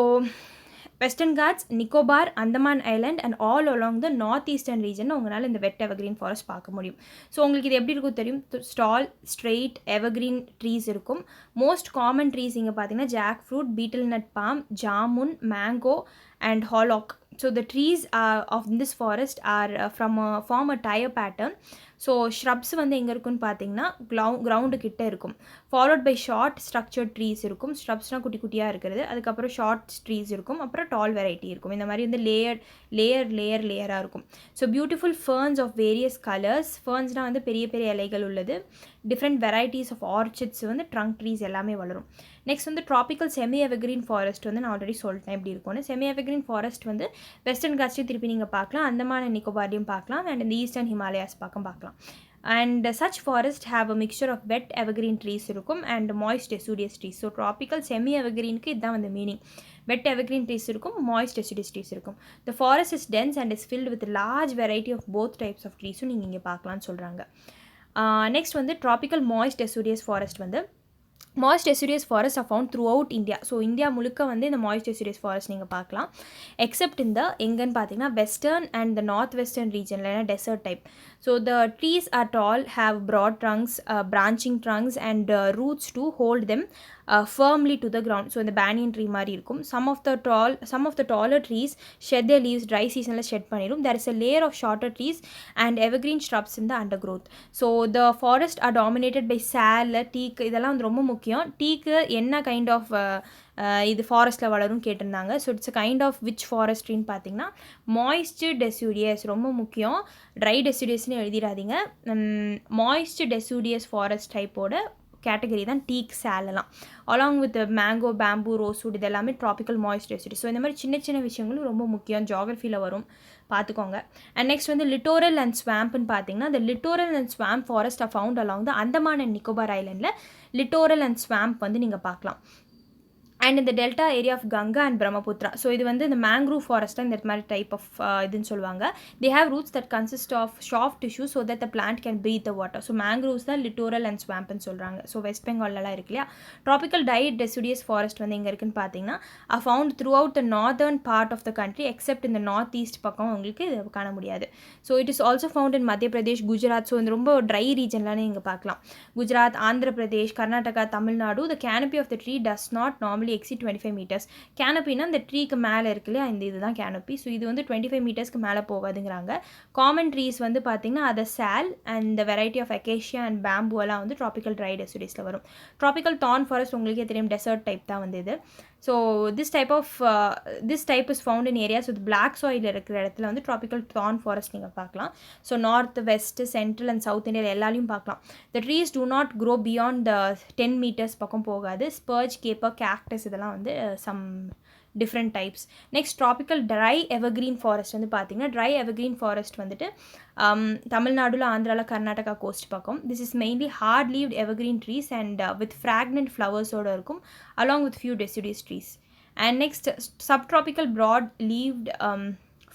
western Ghats, Nicobar, Andaman island and all along the north eastern region உங்களால் இந்த வெட் எவர்கிரீன் ஃபாரஸ்ட் பார்க்க முடியும். ஸோ உங்களுக்கு இது எப்படி இருக்கும் தெரியும், ஸ்டால், ஸ்ட்ரெயிட், எவர்கிரீன் ட்ரீஸ் இருக்கும். மோஸ்ட் காமன் ட்ரீஸ் இங்கே பார்த்தீங்கன்னா jackfruit, betel nut palm, jamun, mango and hollock. So the trees of this forest are form a tire pattern. So shrubs வந்து எங்கே இருக்குன்னு பார்த்தீங்கன்னா கிரவுண்டு கிட்டே இருக்கும். Followed by short structured trees இருக்கும். ஷ்ரப்ஸ்னால் குட்டி குட்டியாக இருக்கிறது. அதுக்கப்புறம் ஷார்ட் ட்ரீஸ் இருக்கும். அப்புறம் டால் வெரைட்டி இருக்கும். இந்த மாதிரி வந்து லேயராக இருக்கும். So beautiful ferns of various colours. ஃபர்ன்ஸ்னால் வந்து பெரிய பெரிய இலைகள் உள்ளது. டிஃப்ரெண்ட் வெரைட்டிஸ் ஆஃப் ஆர்ச்சிட்ஸ் வந்து ட்ரங்க் ட்ரீஸ் எல்லாமே வளரும். நெக்ஸ்ட் வந்து ட்ராபிக்கல் செமி எவர்கிரீன் ஃபாரஸ்ட் வந்து நான் ஆல்ரெடி சொல்லிட்டேன் எப்படி இருக்கும்னு. செமி எவர்கிரீன் ஃபாரஸ்ட் வந்து வெஸ்டர்ன் காட்ஸ்லையும் திருப்பி நீங்கள் பார்க்கலாம், அந்தமான் நிக்கோபார்லையும் பார்க்கலாம், அண்ட் இந்த ஈஸ்டர்ன் ஹிமாலயாஸ் பக்கம் பார்க்கலாம். and such forests have a mixture of wet evergreen trees இருக்கும் and moist deciduous trees. So tropical semi evergreenக்கு இதுதான் வந்து மீனிங். wet evergreen trees இருக்கும், moist deciduous trees இருக்கும். The forest is dense and is filled with a large variety of both types of trees நீங்கள் இங்கே பார்க்கலாம்னு சொல்கிறாங்க. Next வந்து tropical moist deciduous forest வந்து moist deciduous forests are found throughout India. So India முழுக்க வந்து இந்த moist deciduous forest நீங்கள் பார்க்கலாம். எக்ஸப்ட் இந்த எங்கன்னு பார்த்தீங்கன்னா western and the north western ரீஜனில் ஏன்னா desert type. So the trees are tall have broad trunks, branching trunks and roots to hold them firmly to the ground. So இந்த banyan tree மாதிரி இருக்கும். some of the taller trees shed their leaves dry seasonல shed பண்ணிடும். there is a layer of shorter trees and evergreen shrubs in the undergrowth. so the forest are dominated by sal, teak. இதெல்லாம் வந்து ரொம்ப முக்கியம். டீக்கு என்ன kind of இது ஃபாரஸ்ட்டில் வளரும் கேட்டிருந்தாங்க. So it's a kind of which ஃபாரஸ்ட்ரின்னு பார்த்தீங்கன்னா மாய்ஸ்ட் டெசிடியஸ், ரொம்ப முக்கியம். ட்ரை டெசிடியஸ்னு எழுதிடாதீங்க. மாய்ஸ்ட் டெசிடியஸ் ஃபாரஸ்ட் டைப்போட கேட்டகரி தான் டீக், சேலெல்லாம். Along with mango, bamboo, rosewood இது எல்லாமே ட்ராபிக்கல் மாய்ஸ்ட் டெசிடியஸ். ஸோ இந்த மாதிரி சின்ன சின்ன விஷயங்களும் ரொம்ப முக்கியம், ஜியாகிரஃபியில் வரும், பார்த்துக்கோங்க. அண்ட் நெக்ஸ்ட் வந்து லிட்டோரல் அண்ட் ஸ்வாம்ப்னு பார்த்தீங்கன்னா இந்த littoral and swamp forest are found along the Andaman and Nicobar ஐலண்டில் லிட்டோரல் அண்ட் ஸ்வாம்ப் வந்து நீங்கள் பார்க்கலாம். அண்ட் இந்த delta area of Ganga and Brahmaputra. So இது வந்து இந்த மேங்க்ரூவ் ஃபாரஸ்ட்டாக இந்த மாதிரி டைப் ஆஃப் இதுன்னு சொல்லுவாங்க. They have roots that consist of soft tissue so that the plant can breathe the water. So mangroves தான் லிட்டோரல் அண்ட் ஸ்வாம்ப்னு சொல்கிறாங்க. ஸோ வெஸ்ட் பெங்கால்லலாம் இருக்கு இல்லையா. ட்ராபிக்கல் டைட் டெசிடியஸ் ஃபாரஸ்ட் வந்து எங்கே இருக்குன்னு பார்த்தீங்கன்னா found throughout the northern part of the country except இந்த நார்த் ஈஸ்ட் பக்கம் உங்களுக்கு இது காண முடியாது. So it is also found in Madhya Pradesh, Gujarat. So இந்த ரொம்ப ட்ரை ரீஜன்லாம் இங்கே பார்க்கலாம். Gujarat, Andhra Pradesh, Karnataka, Tamil Nadu. The canopy of the tree does not normally exceed 25 meters. கேனப்பினா இந்த ட்ரீக்கு மேலே இருக்கு இல்லையா, இந்த இதுதான் கேனப்பி. ஸோ இது வந்து 25 மீட்டர்ஸ்க்கு மேலே போகாதுங்கிறாங்க. காமன் ட்ரீஸ் வந்து பார்த்தீங்கன்னா அதை sal and the variety of acacia and bamboo எல்லாம் வந்து ட்ராபிக்கல் ட்ரை டெசிடியஸில் வரும். ட்ராபிக்கல் தார்ன் ஃபாரஸ்ட் உங்களுக்கே தெரியும், டெசர்ட் டைப் தான் வந்து இது. So this type is found in areas with black soil இருக்கிற இடத்துல வந்து ட்ராபிக்கல் தார்ன் ஃபாரஸ்ட் நீங்கள் பார்க்கலாம். So north, west, central and south India எல்லாரையும் பார்க்கலாம். The trees do not grow beyond the 10 meters பக்கம் போகாது. ஸ்பர்ஜ், கேப்பர், கேக்டஸ் இதெல்லாம் வந்து some different types. Next tropical dry evergreen forest வந்து பார்த்தீங்கன்னா ட்ரை எவர்க்ரீன் ஃபாரஸ்ட் வந்துட்டு தமிழ்நாடுல, ஆந்திராவில், கர்நாடகா கோஸ்ட் பக்கம். This is mainly hard leaved evergreen trees and with fragrant ஃப்ளவர்ஸோடு இருக்கும் along with few deciduous trees. And next subtropical broad lived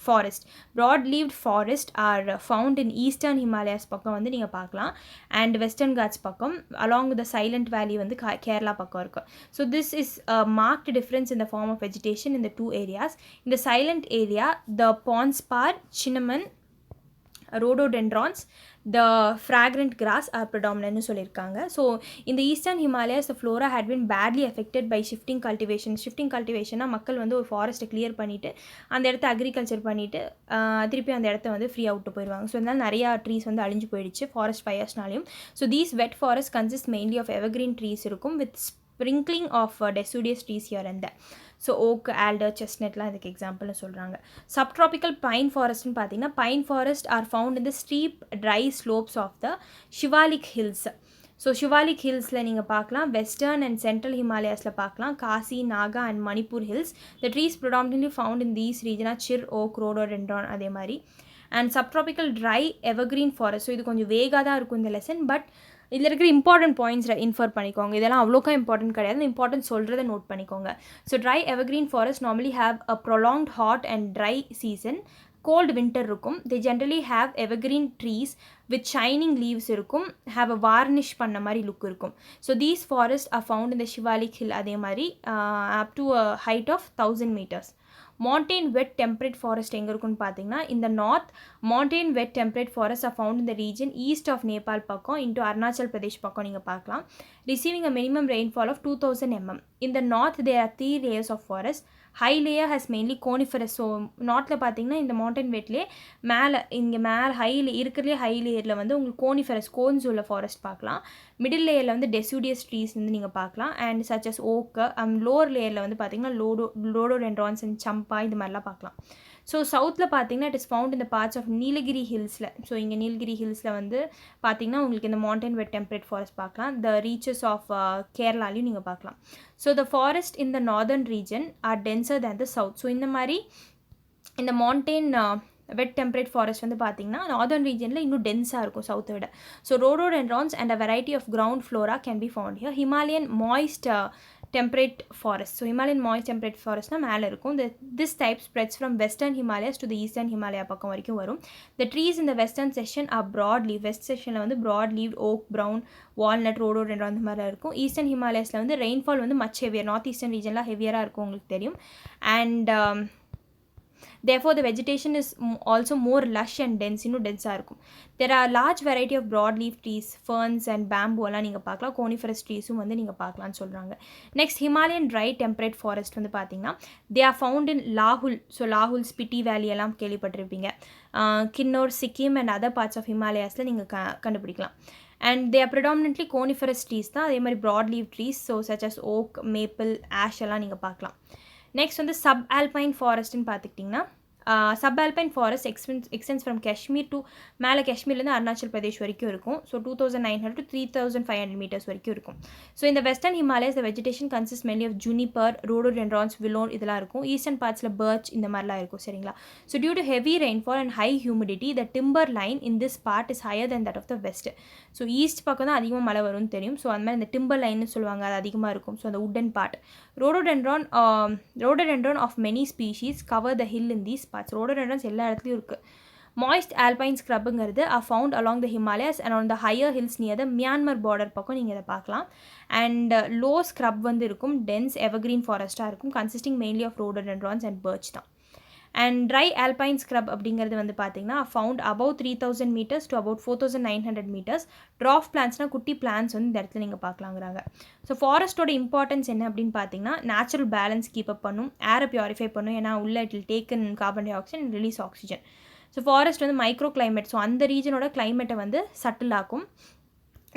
forest. broad leaved forest are found in eastern Himalayas பக்கம் வந்து நீங்கள் பார்க்கலாம். and western Ghats பக்கம் along with the silent valley வந்து கேரளா பக்கம் இருக்கும். so this is a marked difference in the form of vegetation in the two areas. in the silent area the pond spar, cinnamon, rhododendrons, the fragrant grass are predominant னு சொல்லியிருக்காங்க. So இந்த eastern Himalayas the flora had been badly affected by shifting cultivation. Shifting கல்டிவேஷன்னா மக்கள் வந்து ஒரு ஃபாரஸ்ட்டை clear பண்ணிவிட்டு அந்த இடத்த அக்ரிகல்ச்சர் பண்ணிவிட்டு திருப்பி அந்த இடத்த வந்து ஃப்ரீ அவுட்டு போயிடுவாங்க. ஸோ இதனால் நிறையா ட்ரீஸ் வந்து அழிஞ்சு போயிடுச்சு ஃபாரஸ்ட் ஃபயர்ஸ்னாலையும். So these wet forest consist mainly of evergreen trees இருக்கும் with sprinkling of deciduous trees here and there. So oak, alder, செஸ்னட்லாம் இதுக்கு எக்ஸாம்பிள்னு சொல்கிறாங்க. சப்ட்ராபிக்கல் பைன் ஃபாரஸ்ட்னு பார்த்தீங்கன்னா pine forest are found in the steep dry slopes of the Shivalik hills. So Shivalik ஹில்ஸில் நீங்கள் பார்க்கலாம். வெஸ்டர்ன் அண்ட் சென்ட்ரல் ஹிமாலயாஸில் பார்க்கலாம். Khasi, Naga and Manipur hills. The trees predominantly found in these ரீஜனாக sir, okay, rhododendron அதே மாதிரி. And subtropical try evergreen forest. So இது கொஞ்சம் வேகாக தான் இருக்கும் இந்த லெசன், பட் இதில் இருக்கிற இம்பார்ட்டன்ட் பாயிண்ட்ஸை இன்ஃபர் பண்ணிக்கோங்க. இதெல்லாம் அவ்வளோக்கா இம்பார்ட்டன்ட் கிடையாது, இம்பார்ட்டன்ட் சொல்கிறத நோட் பண்ணிக்கோங்க. So dry evergreen forest normally have a prolonged hot and dry season, cold winter இருக்கும். They generally have evergreen trees with shining leaves இருக்கும், ஹேவ் அ வார்னிஷ் பண்ண மாதிரி லுக் இருக்கும். So these forest are found in the Shivalik hill, அதே மாதிரி up to a height of 1000 meters. Montane wet temperate forest எங்கே இருக்குன்னு பார்த்தீங்கன்னா இந்த north montane wet temperate forests are found in the region east of Nepal பக்கம் into Arunachal Pradesh பக்கம் நீங்கள் பார்க்கலாம். receiving a minimum rainfall of 2000 mm. in the north there are 3 layers of forest. high layer has mainly coniferous. So நார்த்தில் பார்த்தீங்கன்னா இந்த mountain வெட்லேயே இங்கே மேலே இருக்கிறதுலே ஹை லேயரில் வந்து உங்களுக்கு கோனிஃபெரஸ் கோன்ஸ் உள்ள ஃபாரஸ்ட் பார்க்கலாம். மிடில் லேயரில் வந்து டெசிடியஸ் ட்ரீஸ் வந்து நீங்கள் பார்க்கலாம். And such as oak. Lower லேயரில் வந்து பார்த்தீங்கன்னா லோடோடென்ட்ரான்ஸ் அண்ட் சம்பா இது மாதிரிலாம் பார்க்கலாம். ஸோ சவுத்தில் பார்த்தீங்கன்னா இட் இஸ் ஃபவுண்ட் இந்த பார்ட்ஸ் ஆஃப் நீலகிரி ஹில்ஸில். ஸோ இங்கே நீலகிரி ஹில்ஸில் வந்து பார்த்தீங்கன்னா உங்களுக்கு இந்த மவுண்டன் வெட் டெம்பரேட் ஃபாரஸ்ட் பார்க்கலாம். த ரீச்சஸ் ஆஃப் கேரளாலையும் நீங்கள் பார்க்கலாம். So the forest in the northern region are denser than the south. So இந்த மாதிரி இந்த மவுண்டன் வெட் டெம்பரேட் ஃபாரஸ்ட் வந்து பார்த்திங்கன்னா நார்தர்ன் ரீஜனில் இன்னும் டென்ஸாக இருக்கும் சவுத்தை விட. So rhododendrons and a variety of ground flora can be found here. Himalayan moist temperate forest. So Himalayan moist temperate forest na மேலே இருக்கும். This type spreads from western Himalayas to the eastern Himalaya பக்கம் வரைக்கும் வரும். The trees in the western section are broad leaf. West sectionல வந்து broad leaf, oak, brown, walnut, rhododendron அந்த மாதிரி இருக்கும். Eastern Himalayasல வந்து rainfall வந்து much heavier. North eastern regionல heavier-ஆ இருக்கும் உங்களுக்கு தெரியும். And therefore the vegetation is also more lush and dense, இன்னும் டென்ஸாக இருக்கும். There are large variety of broadleaf trees, ferns and bamboo எல்லாம் நீங்கள் பார்க்கலாம். coniferous treesum வந்து நீங்கள் பார்க்கலான்னு சொல்கிறாங்க. Next, Himalayan dry temperate forest வந்து பார்த்தீங்கன்னா they are found in Lahul. So Lahul, Spiti Valley எல்லாம் கேள்விப்பட்டிருப்பீங்க. Kinnaur, Sikkim and other parts of Himalayasல நீங்கள் கண்டுபிடிக்கலாம். And they are predominantly coniferous trees தான். அதே மாதிரி broadleaf trees, so such as oak, maple, ash எல்லாம் நீங்கள் பார்க்கலாம். நெக்ஸ்ட் வந்து சப்ஆல்பைன் ஃபாரஸ்ட்னு பார்த்துக்கிட்டிங்கன்னா subalpine forest extends from Kashmir to மேலே காஷ்மீர்லேருந்து அருணாச்சல் பிரதேஷ் வரைக்கும் இருக்கும். ஸோ 2900 to 3500 meters வரைக்கும் இருக்கும். ஸோ இந்த western Himalayas the vegetation consist mainly of juniper, rhododendrons, willow இதெல்லாம் இருக்கும். ஈஸ்டர்ன் பார்ட்ஸில் பர்ச் இந்த மாதிரிலாம் இருக்கும். சரிங்களா? So due to heavy rainfall and high humidity the timber line in this part is higher than that of the west. So east பக்கம் தான் அதிகமாக மழை வரும்னு தெரியும். ஸோ அந்த மாதிரி இந்த டிம்பர் லைன்னு சொல்லுவாங்க, அது அதிகமாக இருக்கும். ஸோ அந்த wooden part rhododendron of many species cover the hill in these parts. Rhododendrons எல்லா இடத்துலையும் இருக்குது. Moist alpine scrubங்கிறது are found along the Himalayas and on the higher hills near the Myanmar border பக்கம் நீங்கள் இதை பார்க்கலாம். And low scrub வந்து இருக்கும், dense evergreen forest-ஆக இருக்கும், consisting mainly of rhododendrons and birch தான். And dry alpine scrub அப்படிங்கிறது வந்து பார்த்தீங்கன்னா found above 3000 meters to about 4900 meters. Dwarf பிளான்ட்ஸ்னால் குட்டி பிளான்ஸ் வந்து இந்த இடத்துல நீங்கள் பார்க்கலாங்கிறாங்க. ஸோ ஃபாரஸ்ட்டோட இம்பார்ட்டன்ஸ் என்ன அப்படின்னு பார்த்தீங்கன்னா நேச்சுரல் பேலன்ஸ் கீப் அப் பண்ணும், ஏரை பியூரிஃபை பண்ணும். ஏன்னா உள்ள it will take in carbon di oxide and release oxygen. So forest வந்து மைக்ரோ கிளைமேட், ஸோ அந்த ரீஜனோட கிளைமேட்டை வந்து சட்டில் ஆக்கும்.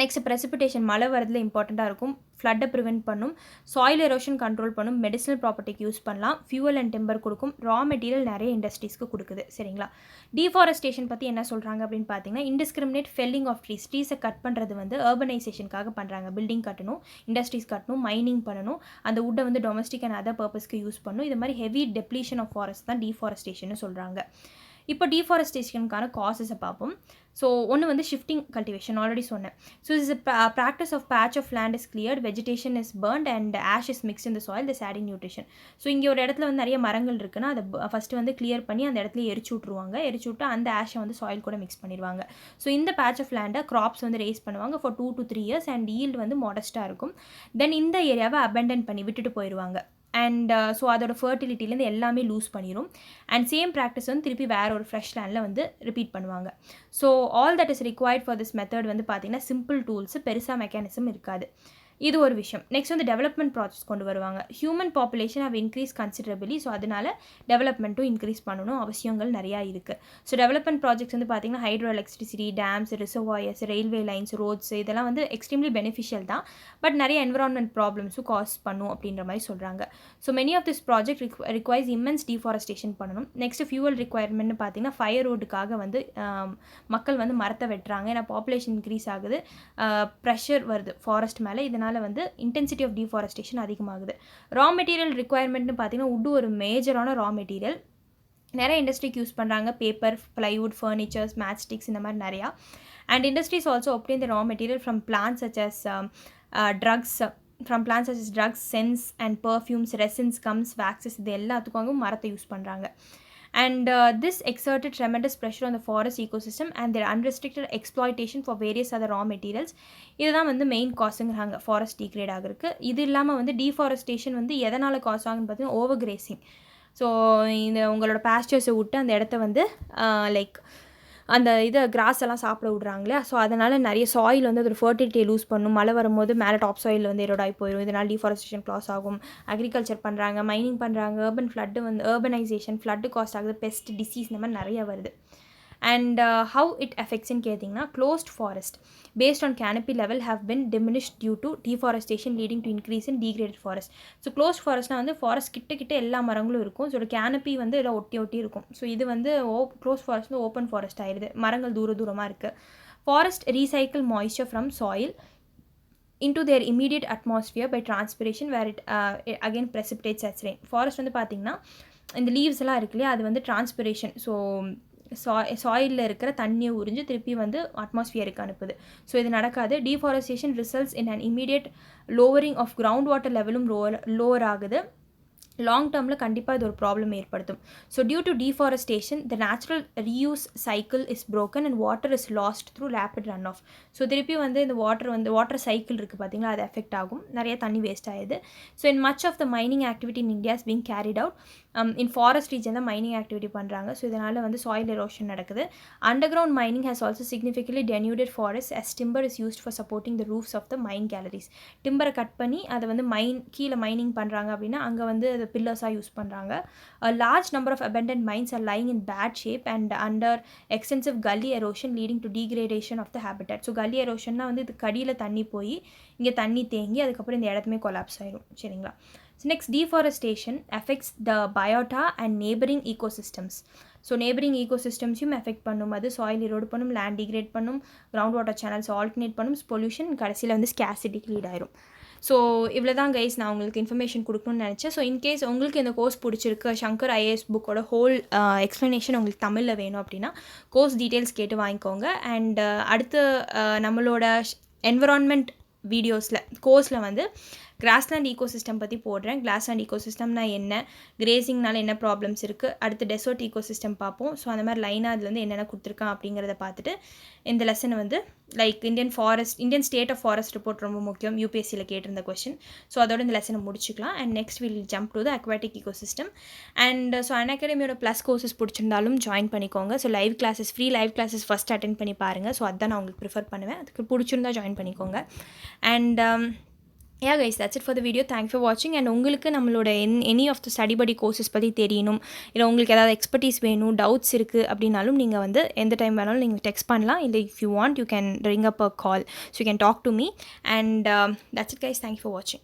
நெக்ஸ்ட் ப்ரெசிபிடேஷன், மழை வரதுல இம்பார்ட்டண்ட்டாக இருக்கும். ஃப்ளட்டை ப்ரிவென்ட் பண்ணும், சாயில் எரோஷன் கண்ட்ரோல் பண்ணும், மெடிசனல் ப்ராப்பர்ட்டிக்கு யூஸ் பண்ணலாம், ஃபியூவல் அண்ட் டிம்பர் கொடுக்கும், ரா மெட்டீரியல் நிறைய இண்டஸ்ட்ரீஸ்க்கு கொடுக்குது. சரிங்களா? டீஃபாரஸ்டேஷன் பற்றி என்ன சொல்கிறாங்க அப்படின்னு பார்த்தீங்கன்னா இன்டிஸ்கிரிமினேட் ஃபெல்லிங் ஆஃப் ட்ரீஸை கட் பண்ணுறது வந்து அர்பனைசேஷனுக்காக பண்ணுறாங்க. பில்டிங் கட்டணும், இண்டஸ்ட்ரீஸ் கட்டணும், மைனிங் பண்ணணும், அந்த வுட்டை வந்து டொமஸ்டிக் அண்ட் அதர் பர்பஸ்க்கு யூஸ் பண்ணணும். இது மாதிரி ஹெவி டெப்ளீஷன் ஆஃப் ஃபாரஸ்ட் தான் டீஃபாரஸ்டேஷன் சொல்கிறாங்க. இப்போ டீஃபாரஸ்டேஷனுக்கான காசஸை பார்ப்போம். ஸோ ஒன்று வந்து ஷிஃப்டிங் கல்டிவேஷன், ஆல்ரெடி சொன்னேன். So is practice of patch of land is cleared, vegetation is burnt and ash is mixed in the soil, this adding nutrition. So இங்கே ஒரு இடத்துல வந்து நிறைய மரங்கள் இருக்குன்னா அதை ஃபஸ்ட்டு வந்து கிளியர் பண்ணி அந்த இடத்துல எரிச்சு விட்ருவாங்க. எரிச்சு விட்டு அந்த ஆஷை வந்து சாயில் கூட மிக்ஸ் பண்ணிடுவாங்க. ஸோ இந்த பேட்ச் ஆஃப் லேண்டை க்ராப்ஸ் வந்து ரேஸ் பண்ணுவாங்க for 2 to 3 years and yield வந்து மாடஸ்ட்டாக இருக்கும். தென் இந்த ஏரியாவை அபெண்டன் பண்ணி விட்டுட்டு போயிடுவாங்க. அண்ட் ஸோ அதோட ஃபர்டிலிட்டிலேருந்து எல்லாமே லூஸ் பண்ணிடும். அண்ட் சேம் ப்ராக்டிஸ் வந்து திருப்பி வேறு ஒரு ஃப்ரெஷ் லேண்டில் வந்து ரிப்பீட் பண்ணுவாங்க. So all that is required for this method வந்து பார்த்திங்கன்னா சிம்பிள் டூல்ஸு, பெருசாக மெக்கானிசம் இருக்காது. இது ஒரு விஷயம். நெக்ஸ்ட் வந்து டெவலப்மெண்ட் ப்ராசஸ் கொண்டு வருவாங்க. Human population have increase considerably. So அதனால் டெவலப்மெண்ட்டும் இன்க்ரீஸ் பண்ணணும், அவசியங்கள் நிறையா இருக்குது. ஸோ டெவலப்மெண்ட் ப்ராஜெக்ட்ஸ் வந்து பார்த்திங்கன்னா hydro electricity, dams, reservoirs, railway lines, roads இதெல்லாம் வந்து எக்ஸ்ட்ரீம்லி பெனிஃபிஷியல் தான். பட் நிறைய என்விரான்மெண்ட் ப்ராப்ளம்ஸும் காஸ் பண்ணும் அப்படின்ற மாதிரி சொல்கிறாங்க. So many of this project requires immense deforestation பண்ணணும். நெக்ஸ்ட் ஃபியூவல் ரிக்வயர்மெண்ட்னு பார்த்திங்கன்னா ஃபயர் வுட்டுக்காக வந்து மக்கள் வந்து மரத்தை வெட்டுறாங்க. ஏன்னா பாப்புலேஷன் இன்க்ரீஸ் ஆகுது, ப்ரெஷர் வருது ஃபாரஸ்ட் மேலே, இதனால் வந்து இன்டென்சிட்டி ஆஃப் டீஃபாரஸ்டேஷன் அதிகமாகுது. ரா மெட்டீரியல் ரிக்வயர்மெண்ட்னு பார்த்தீங்கன்னா உட் ஒரு மேஜரான ரா மெட்டீரியல். நிறைய இண்டஸ்ட்ரிக்கு யூஸ் பண்ணுறாங்க, paper, plywood, furnitures, match sticks இந்த மாதிரி நிறையா. And industries also obtain the raw material from plants such as drugs, scents and perfumes, resins, gums, waxes இது எல்லாத்துக்கும் மரத்தை யூஸ் பண்ணுறாங்க. And this exerted tremendous pressure on the forest ecosystem and their unrestricted exploitation for various other raw materials. இதுதான் வந்து main காசுங்கிறாங்க forest degrade ஆகிறதுக்கு. இது இல்லாமல் வந்து டீஃபாரஸ்டேஷன் வந்து எதனால் காசு ஆகுன்னு பார்த்தீங்கன்னா ஓவர் கிரேசிங். ஸோ இந்த உங்களோட பாஸ்டர்ஸை விட்டு அந்த இடத்த வந்து லைக் அந்த இதை கிராஸ் எல்லாம் சாப்பிட விட்றாங்களே. ஸோ அதனால் நிறைய சாயில் வந்து அதோட ஃபர்டிலிட்டியை லூஸ் பண்ணும். மழை வரும்போது மேலே டாப் சாயில் வந்து எரோடாகி போயிடும். இதனால் டீஃபாரஸ்டேஷன் க்ளாஸ் ஆகும். அக்ரிகல்ச்சர் பண்ணுறாங்க, மைனிங் பண்ணுறாங்க, அர்பனைசேஷன், ஃப்ளட்டு காஸ்ட் ஆகுது, பெஸ்ட், டிசீஸ் இந்த மாதிரி நிறைய வருது. And how it affects in கேட்டிங்கன்னா closed forest based on canopy level have been diminished due to deforestation leading to increase in degraded forest. So closed forestனா வந்து forest கிட்ட எல்லா மரங்களும் இருக்கும். ஸோ கேனப்பி வந்து எல்லாம் ஒட்டி இருக்கும். ஸோ இது வந்து க்ளோஸ் ஃபாரஸ்ட் வந்து ஓப்பன் ஃபாரஸ்ட் ஆயிடுது, மரங்கள் தூரமாக இருக்குது. Forest recycle moisture from soil into their immediate atmosphere by transpiration where it again precipitates as rain. Forest வந்து பார்த்திங்கன்னா இந்த லீவ்ஸ் எல்லாம் இருக்கு இல்லையா, அது வந்து டிரான்ஸ்பிரேஷன், ஸோ சாயிலில் இருக்கிற தண்ணியை உறிஞ்சு திருப்பி வந்து அட்மாஸ்ஃபியருக்கு அனுப்புது. ஸோ இது நடக்காது. Deforestation results in an immediate lowering of ground water லெவலும் லோவர் ஆகுது. லாங் டேர்மில் கண்டிப்பாக இது ஒரு ப்ராப்ளம் ஏற்படுத்தும். So due to deforestation the natural reuse cycle is broken and water is lost through rapid run off. So திருப்பி வந்து இந்த வாட்டர் சைக்கிள் இருக்குது பார்த்தீங்களா, அது எஃபெக்ட் ஆகும், நிறைய தண்ணி வேஸ்ட் ஆகுது. So in much of the mining activity in India is being carried out. In forest region தான் மைனிங் ஆக்டிவிட்டி பண்ணுறாங்க. ஸோ இதனால் வந்து சாயில் எரோஷன் நடக்குது. Underground mining has also significantly denuded forest as timber is used for supporting the roofs of the mine galleries. டிம்பரை cut பண்ணி அதை வந்து கீழே மைனிங் பண்ணுறாங்க அப்படின்னா அங்கே வந்து அது பில்லர்ஸாக யூஸ் பண்ணுறாங்க. A large number of abandoned mines are lying in bad shape and under extensive gully erosion leading to degradation of the habitat. So gully erosionனா வந்து இது கடியில் தண்ணி போய் இங்கே தண்ணி தேங்கி அதுக்கப்புறம் இந்த இடத்துமே கொலாப்ஸ் ஆயிடும். சரிங்களா? So next, deforestation affects the biota and neighboring ecosystems. So neighbouring ஈகோசிஸ்டம்ஸையும் எஃபெக்ட் பண்ணும். அது சாயில் எரோட் பண்ணும், லேண்ட் டிகிரேட் பண்ணும், கிரவுண்ட் வாட்டர் சேனல்ஸ் ஆல்டர்னேட் பண்ணும், பொல்யூஷன் கடைசியில் வந்து ஸ்கேசிட்டிக்கு லீட் ஆயிரும். ஸோ இவ்வளோ தான் கைஸ் நான் உங்களுக்கு இன்ஃபர்மேஷன் கொடுக்கணும்னு நினச்சேன். ஸோ இன்கேஸ் உங்களுக்கு இந்த கோர்ஸ் பிடிச்சிருக்கு, ஷங்கர் IAS புக்கோட ஹோல் எக்ஸ்ப்ளனேஷன் உங்களுக்கு தமிழில் வேணும் அப்படின்னா கோர்ஸ் டீட்டெயில்ஸ் கேட்டு வாங்கிக்கோங்க. அண்ட் அடுத்து நம்மளோட என்விரான்மெண்ட் வீடியோஸில் கோர்ஸில் வந்து கிராஸ்லேண்ட் ஈகோசிஸ்டம் பற்றி போடுறேன். கிராஸ்லேண்ட் ஈகோசிஸ்டம்னா என்ன, கிரேசிங்னால என்ன ப்ராப்ளம்ஸ் இருக்குது, அடுத்து டெசர்ட் ஈகோசிஸ்டம் பார்ப்போம். ஸோ அந்த மாதிரி லைனாக அதில் வந்து என்னென்ன கொடுத்துருக்கான் அப்படிங்கிறத பார்த்துட்டு இந்த லெசன் வந்து like Indian state of forest report ரொம்ப முக்கியம், UPSCயில் கேட்டிருந்த கொஸ்டின். ஸோ அதோட இந்த லெசனை முடிச்சுக்கலாம். And next will jump to the aquatic ecosystem. And so அன்அகாடமியோட ப்ளஸ் கோர்சஸ் பிடிச்சிருந்தாலும் ஜாயின் பண்ணிக்கோங்க. So live classes, free live classes first attend பண்ணி பாருங்கள். ஸோ அதான் நான் உங்களுக்கு ப்ரிஃபர் பண்ணுவேன். அதுக்கு பிடிச்சிருந்தா ஜாயின் பண்ணிக்கோங்க. And yeah guys, that's it for the video. Thanks for watching. and உங்களுக்கு நம்மளோட any of the study buddy courses பற்றி தெரியணும், இல்லை உங்களுக்கு ஏதாவது எக்ஸ்பர்டீஸ் வேணும், டவுட்ஸ் இருக்குது அப்படின்னாலும் நீங்கள் வந்து எந்த டைம் வேணாலும் நீங்கள் டெக்ஸ்ட் பண்ணலாம். இல்லை if you want you can ring up a call, so you can talk to me. and that's it guys, thank you for watching.